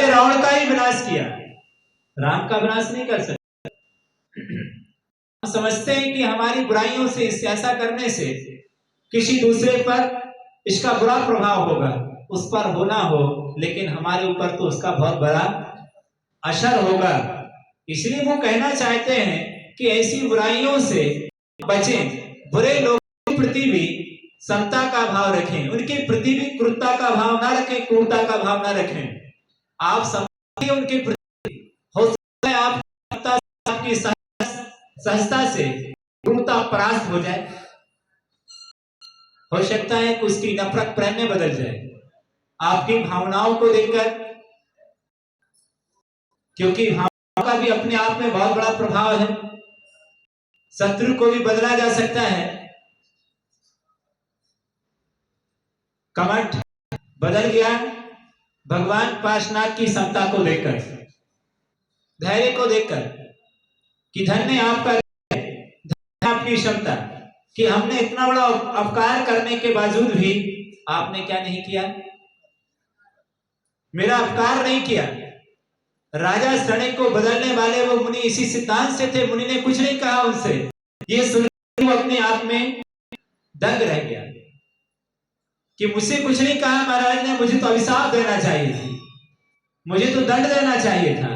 राजा रावण का ही विनाश किया, राम का विनाश नहीं कर सकते। हम समझते हैं कि हमारी बुराइयों से, ऐसा करने से किसी दूसरे पर इसका बुरा प्रभाव होगा, उस पर होना हो, लेकिन हमारे ऊपर तो उसका बहुत बड़ा असर होगा। इसलिए वो कहना चाहते हैं कि ऐसी बुराइयों से बचें, बुरे लोगों के प्रति भी समता का भाव रखें, उनके प्रति भी क्रूरता का भाव ना रखें, क्रूरता का भाव ना रखें। आप समझिए उनके प्रति, हो सकता है आपकी सहजता से क्रूरता परास्त हो जाए, हो सकता है कि उसकी नफरत प्रेम में बदल जाए आपकी भावनाओं को देखकर, क्योंकि भावनाओं का भी अपने आप में बहुत बड़ा प्रभाव है। शत्रु को भी बदला जा सकता है, कमठ बदल गया भगवान पार्श्वनाथ की समता को देखकर, धैर्य को देखकर कि धन्य आपका, धन्य आपकी क्षमता कि हमने इतना बड़ा अपकार करने के बावजूद भी आपने क्या नहीं किया, मेरा अपकार नहीं किया। राजा शणिक को बदलने वाले वो मुनि इसी सिद्धांत से थे, मुनि ने कुछ नहीं कहा उनसे, ये सुन अपने आप में दंग रह गया कि मुझसे कुछ नहीं कहा महाराज ने, मुझे तो अभिशाप देना चाहिए थी, मुझे तो दंड देना चाहिए था,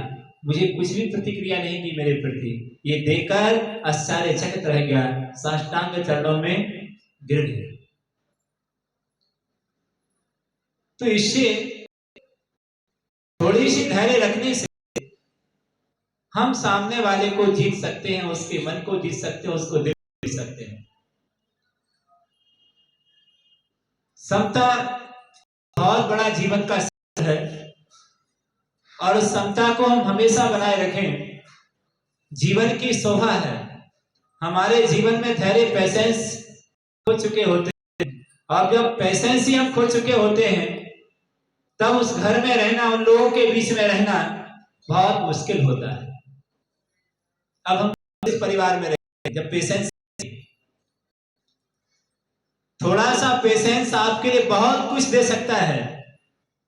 मुझे कुछ भी प्रतिक्रिया नहीं दी मेरे प्रति। ये देखकर आश्चर्यचकित रह गया, साष्टांग चरणों में गिर गया। तो इससे थोड़ी सी धैर्य रखने से हम सामने वाले को जीत सकते हैं, उसके मन को जीत सकते हैं, उसको दिल को जीत सकते हैं। समता बहुत बड़ा जीवन का है और उस समता को हम हमेशा बनाए रखें, जीवन की शोभा है। हमारे जीवन में धैर्य, पैसेंस खो चुके होते हैं, और जब पैसेंस ही हम खो चुके होते हैं तब उस घर में रहना, उन लोगों के बीच में रहना बहुत मुश्किल होता है। अब हम इस परिवार में रहते हैं, जब पेशेंस, थोड़ा सा पेशेंस आपके लिए बहुत कुछ दे सकता है,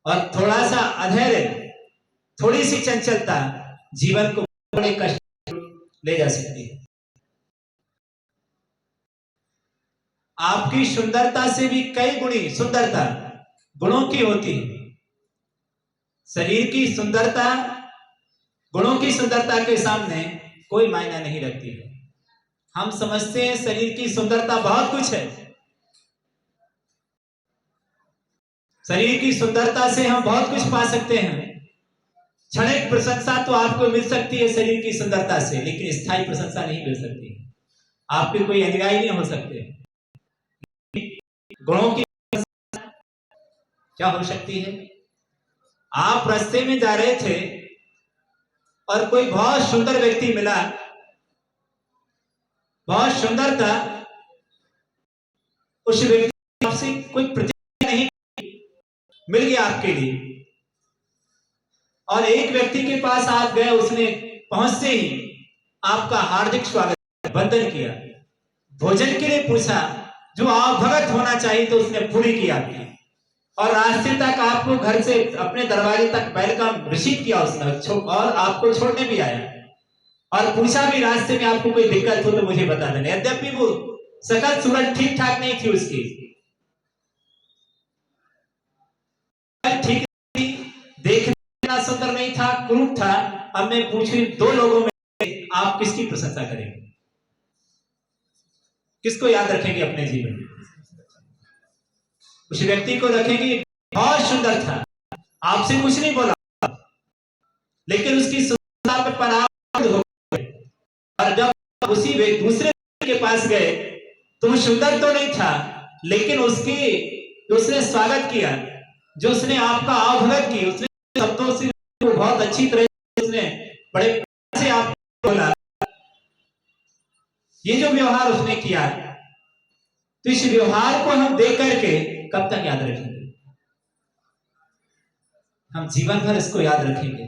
और थोड़ा सा अधैर्य, थोड़ी सी चंचलता जीवन को बड़े कष्ट ले जा सकती है। आपकी सुंदरता से भी कई गुणी सुंदरता गुणों की होती है। शरीर की सुंदरता गुणों की सुंदरता के सामने कोई मायना नहीं रखती है। हम समझते हैं शरीर की सुंदरता बहुत कुछ है, शरीर की सुंदरता से हम बहुत कुछ पा सकते हैं, क्षणिक प्रशंसा तो आपको मिल सकती है शरीर की सुंदरता से, लेकिन स्थायी प्रशंसा नहीं मिल सकती। आपके कोई अनुयायी नहीं हो सकते। गुणों की क्या हो सकती है? आप रास्ते में जा रहे थे और कोई बहुत सुंदर व्यक्ति मिला, बहुत सुंदर था, उस व्यक्ति आपसे कोई प्रतिक्रिया नहीं मिल गया आपके लिए, और एक व्यक्ति के पास आप गए, उसने पहुंचते ही आपका हार्दिक स्वागत, वंदन किया, भोजन के लिए पूछा, जो आवभगत होना चाहिए तो उसने पूरी की आपकी, और रास्ते तक आपको घर से अपने दरवाजे तक वेलकम रिसीव किया उसने, और आपको छोड़ने भी आया, और पूछा भी रास्ते में आपको कोई दिक्कत हो तो मुझे बता देना। यद्यपि वो शकल सूरत ठीक ठाक नहीं थी उसकी, ठीक थी, देखने में सुंदर नहीं था, क्रूर था। अब मैं पूछूं, दो लोगों में आप किसकी प्रशंसा करेंगे, किसको याद रखेंगे अपने जीवन में? उस व्यक्ति को रखेंगे बहुत सुंदर था, आपसे कुछ नहीं बोला, लेकिन उसकी सुंदरता पे पराजित हो गए, और जब उसी दूसरे के पास गए तो वो सुंदर तो नहीं था, लेकिन उसने स्वागत किया, जो उसने आपका आवभगत की, उसने शब्दों से बहुत अच्छी तरह से उसने बड़े से आपको बोला, ये जो व्यवहार उसने किया, तो इस व्यवहार को हम देख करके कब तक याद रखेंगे? हम जीवन भर इसको याद रखेंगे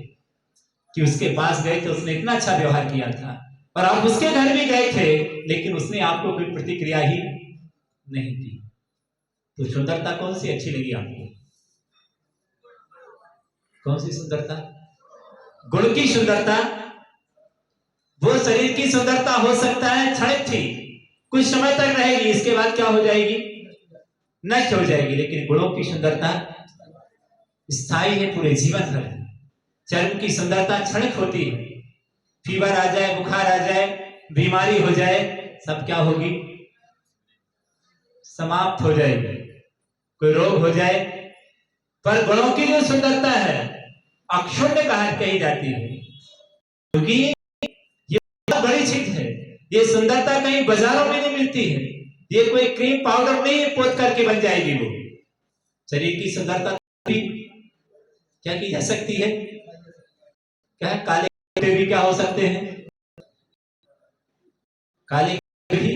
कि उसके पास गए थे, उसने इतना अच्छा व्यवहार किया था, और आप उसके घर भी गए थे, लेकिन उसने आपको कोई प्रतिक्रिया ही नहीं दी। तो सुंदरता कौन सी अच्छी लगी आपको? कौन सी सुंदरता? गुण की सुंदरता। वो शरीर की सुंदरता हो सकता है क्षणिक थी, कुछ समय तक रहेगी, इसके बाद क्या हो जाएगी? नष्ट हो जाएगी। लेकिन गुणों की सुंदरता स्थायी है, पूरे जीवन भर। चर्म की सुंदरता क्षणिक होती है, फीवर आ जाए, बुखार आ जाए, बीमारी हो जाए, सब क्या होगी? समाप्त हो जाएगी। कोई रोग हो जाए, पर गुणों की जो सुंदरता है अक्षुण्ण कही जाती है, क्योंकि ये बहुत बड़ी चीज है। ये सुंदरता कहीं बाजारों में नहीं मिलती है, ये कोई क्रीम पाउडर नहीं पोत करके बन जाएगी। वो शरीर की सुंदरता भी क्या की जा सकती है? क्या काले भी क्या हो सकते हैं? काले भी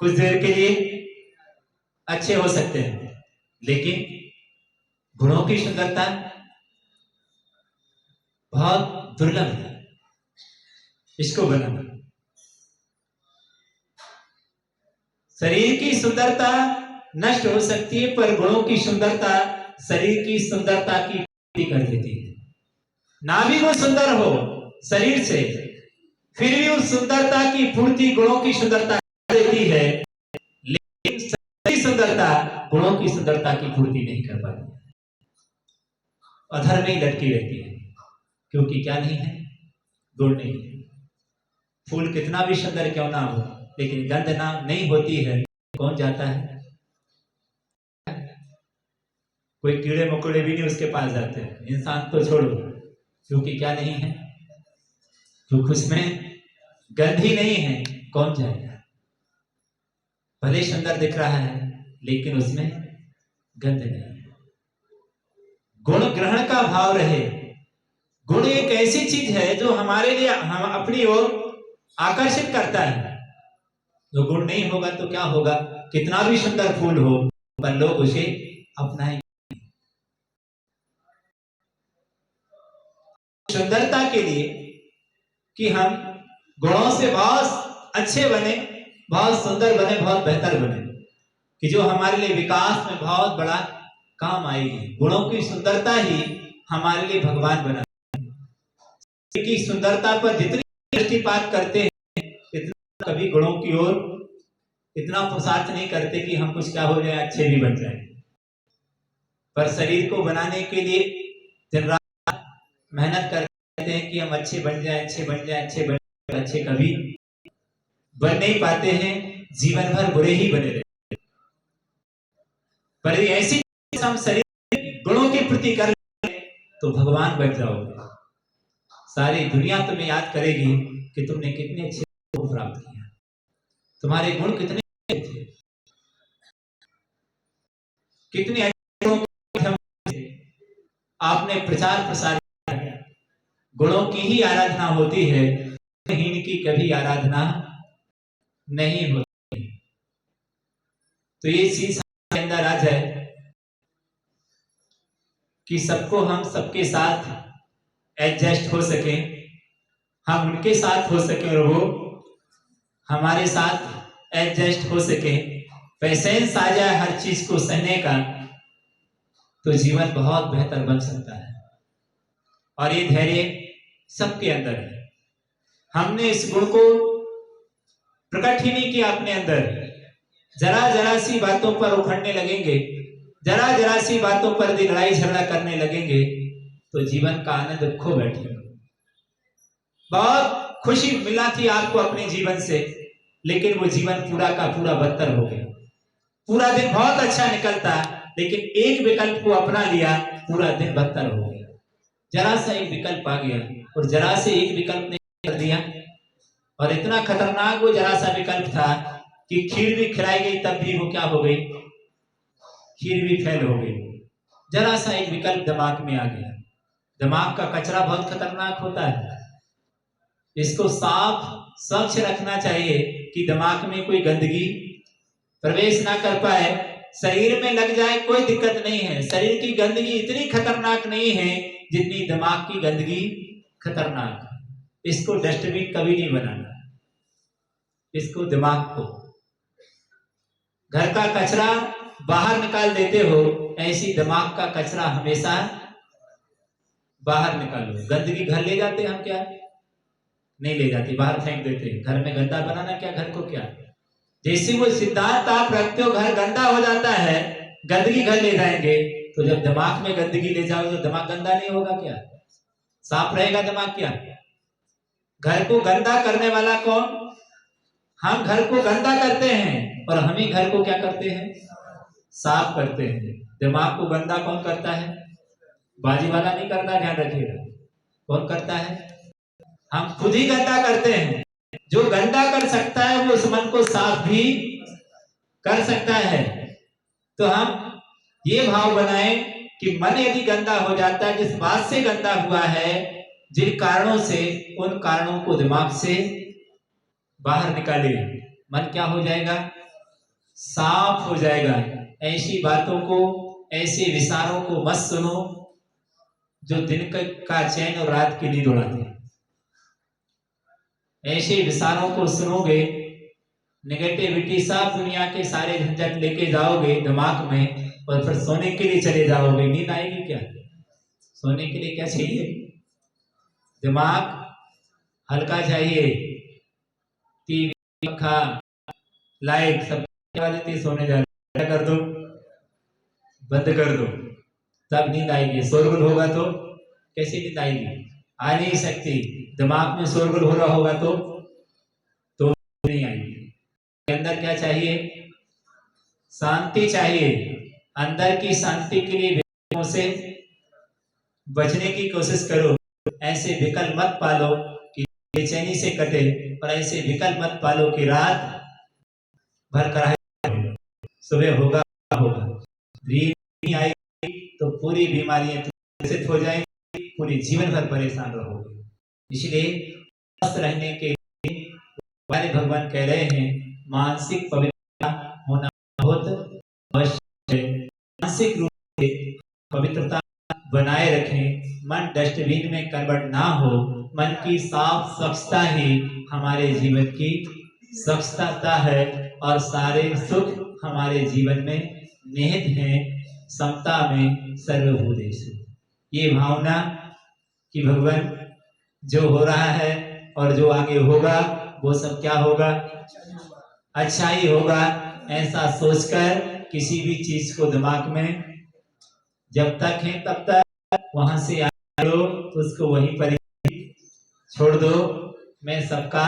कुछ देर के लिए अच्छे हो सकते हैं, लेकिन गुणों की सुंदरता बहुत दुर्लभ है। इसको बनाना, शरीर की सुंदरता नष्ट हो सकती है, पर गुणों की सुंदरता शरीर की सुंदरता की पूर्ति कर देती है। नाभि को सुंदर हो शरीर से, फिर भी उस सुंदरता की पूर्ति गुणों की सुंदरता कर देती है, लेकिन शरीर की सुंदरता गुणों की सुंदरता की पूर्ति नहीं कर पाती, अधर में ही लटकी रहती है। क्योंकि क्या नहीं है? गुण नहीं है। फूल कितना भी सुंदर क्यों ना हो, लेकिन गंध ना नहीं होती है, कौन जाता है? कोई कीड़े मकोड़े भी नहीं उसके पास जाते हैं, इंसान तो छोड़ो, क्योंकि क्या नहीं है? क्योंकि उसमें गंध ही नहीं है, कौन जाएगा? भले सुंदर दिख रहा है, लेकिन उसमें गंध नहीं है। गुण ग्रहण का भाव रहे। गुण एक ऐसी चीज है जो हमारे लिए हम अपनी ओर आकर्षित करता है। तो गुण नहीं होगा तो क्या होगा? कितना भी सुंदर फूल हो, पर लोग उसे अपनाएंगे। सुंदरता के लिए कि हम गुणों से बहुत अच्छे बने, बहुत सुंदर बने, बहुत बेहतर बने, कि जो हमारे लिए विकास में बहुत बड़ा काम आएगी। गुणों की सुंदरता ही हमारे लिए भगवान बना। की सुंदरता पर जितनी दृष्टिपात करते हैं, इतना कभी गुणों की ओर इतना पुरुषार्थ नहीं करते कि हम कुछ क्या हो जाए, अच्छे भी बन जाए। पर शरीर को बनाने के लिए दिन रात मेहनत करते हैं कि हम अच्छे बन जाए, अच्छे बन जाए, अच्छे बन जाए, अच्छे कभी बन नहीं पाते हैं, जीवन भर बुरे ही बने रहते। पर ऐसी हम शरीर गुणों के प्रति कर तो भगवान बन जाओगे। सारी दुनिया तुम्हें याद करेगी कि तुमने कितने अच्छे को प्राप्त किया, तुम्हारे गुण कितने थे, कितने अच्छे आपने प्रचार प्रसार किया। गुणों की ही आराधना होती है, हीन की कभी आराधना नहीं होती। तो ये चीज के अंदर आ जाए कि सबको हम सबके साथ एडजस्ट हो सके, हम उनके साथ हो सके और वो हमारे साथ एडजस्ट हो सके, पेशेंस आ जाए हर चीज को सहने का, तो जीवन बहुत बेहतर बन सकता है। और ये धैर्य सबके अंदर है। हमने इस गुण को प्रकट ही नहीं किया अपने अंदर। जरा जरा सी बातों पर उखड़ने लगेंगे, जरा जरा सी बातों पर भी लड़ाई झगड़ा करने लगेंगे, तो जीवन का आनंद खो बैठेगा। बहुत खुशी मिला थी आपको अपने जीवन से, लेकिन वो जीवन पूरा का पूरा बदतर हो गया। पूरा दिन बहुत अच्छा निकलता, लेकिन एक विकल्प को अपना लिया, पूरा दिन बदतर हो गया। जरा सा एक विकल्प आ गया और जरा से एक विकल्प ने कर दिया, और इतना खतरनाक वो जरा सा विकल्प था कि खीर भी खिलाई गई तब भी वो क्या हो गई? खीर भी फेल हो गई। जरा सा एक विकल्प दिमाग में आ गया। दिमाग का कचरा बहुत खतरनाक होता है, इसको साफ स्वच्छ रखना चाहिए कि दिमाग में कोई गंदगी प्रवेश ना कर पाए। शरीर में लग जाए कोई दिक्कत नहीं है, शरीर की गंदगी इतनी खतरनाक नहीं है जितनी दिमाग की गंदगी खतरनाक है। इसको डस्टबिन कभी नहीं बनाना, इसको दिमाग को घर का कचरा बाहर निकाल देते हो, ऐसी दिमाग का कचरा हमेशा बाहर निकालो। गंदगी घर ले जाते हम क्या? नहीं ले जाते, बाहर फेंक देते। घर में गंदा बनाना क्या, घर को क्या? जैसे वो सिद्धांत आप रखते हो घर गंदा हो जाता है, गंदगी घर ले जाएंगे, तो जब दिमाग में गंदगी ले जाओगे तो दिमाग गंदा नहीं होगा क्या? साफ रहेगा दिमाग क्या? घर को गंदा करने वाला कौन? हम घर को गंदा करते हैं और हम ही घर को क्या करते हैं? साफ करते हैं। दिमाग को गंदा कौन करता है? बाजी वाला नहीं करता, ध्यान रखिएगा। कौन करता है? हम खुद ही गंदा करते हैं। जो गंदा कर सकता है वो उस मन को साफ भी कर सकता है। तो हम ये भाव बनाएं कि मन यदि गंदा हो जाता है, जिस बात से गंदा हुआ है, जिन कारणों से, उन कारणों को दिमाग से बाहर निकाले, मन क्या हो जाएगा? साफ हो जाएगा। ऐसी बातों को, ऐसे विचारों को मत सुनो जो दिन का चैन और रात की नींद उड़ाते हैं। ऐसे विचारों को सुनोगे, नेगेटिविटी सब दुनिया के सारे झंझट लेके जाओगे दिमाग में, और फिर सोने के लिए चले जाओगे। नींद आएगी क्या? सोने के लिए क्या चाहिए? दिमाग हल्का चाहिए। टीवी, पंखा, लाइट सब देती, सोने जा रहे, कर दो, बंद कर दो, तब नींद आएगी। शोरगुल होगा तो कैसे नींद आएगी? आ नहीं सकती। दिमाग में शोरगुल हो रहा होगा तो नहीं आएगी। अंदर क्या चाहिए? शांति चाहिए। अंदर की शांति के लिए विकल्पों से बचने की कोशिश करो। ऐसे विकल्प मत पालो कि बेचैनी से कटे, और ऐसे विकल्प मत पालो कि रात भर कराहे, सुबह होगा होगा। नींद नहीं आएगी तो पूरी बीमारियां ग्रसित हो जाएंगी, पूरी जीवन भर परेशान रहोगे। इसलिए स्वस्थ रहने के लिए हमारे भगवान कह रहे हैं, मानसिक पवित्रता होना बहुत आवश्यक है। मानसिक रूप से पवित्रता बनाए रखें। मन डस्टबिन में कन्वर्ट ना हो। मन की साफ स्वच्छता ही हमारे जीवन की स्वच्छता है, और सारे सुख हमारे जीवन में निहित हैं। समता में सर्वभूतेषु। ये भावना कि भगवान जो हो रहा है और जो आगे होगा वो सब क्या होगा? अच्छा ही होगा। ऐसा सोचकर किसी भी चीज को दिमाग में जब तक है तब तक वहां से आए लो, उसको वहीं पर छोड़ दो। मैं सबका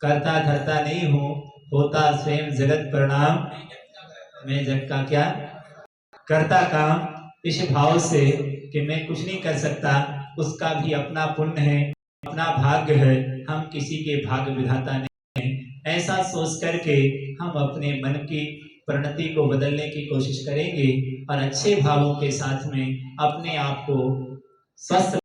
करता धरता नहीं हूँ, होता स्वयं जगत प्रणाम, मैं जग का क्या करता काम। इस भाव से कि मैं कुछ नहीं कर सकता, उसका भी अपना पुण्य है, अपना भाग्य है, हम किसी के भाग्य विधाता नहीं हैं। ऐसा सोच करके हम अपने मन की परिणति को बदलने की कोशिश करेंगे, और अच्छे भावों के साथ में अपने आप को स्वस्थ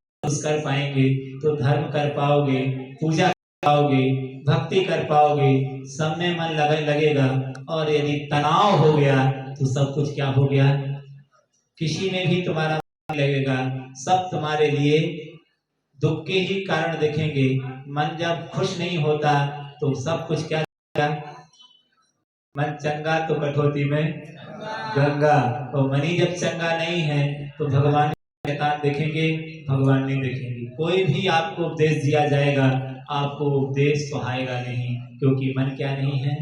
कर पाएंगे तो धर्म कर पाओगे, पूजा कर पाओगे, भक्ति कर पाओगे, सब में मन लगेगा। और यदि तनाव हो गया तो सब कुछ क्या हो गया? किसी में भी तुम्हारा मन लगेगा। सब तुम्हारे लिए दुख के ही कारण देखेंगे। मन जब खुश नहीं होता तो सब कुछ क्या होगा? मन चंगा तो कठौती में गंगा। और मनी जब चंगा नहीं है तो भगवान शैतान देखेंगे, भगवान नहीं देखेंगे। कोई भी आपको उपदेश दिया जाएगा, आपको उपदेश सुहाएगा नहीं, क्योंकि मन क्या नहीं है?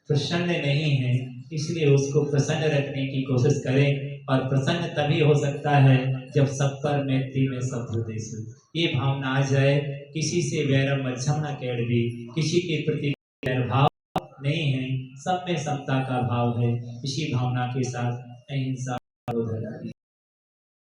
प्रसन्न नहीं है। इसलिए उसको प्रसन्न रखने की कोशिश करें, और प्रसन्न तभी हो सकता है जब सब पर मैत्री में सब देश ये भावना आ जाए। किसी से वैरम मध्यम न केड़ भी, किसी के प्रति भाव नहीं है, सब में समता का भाव है। इसी भावना के साथ अहिंसा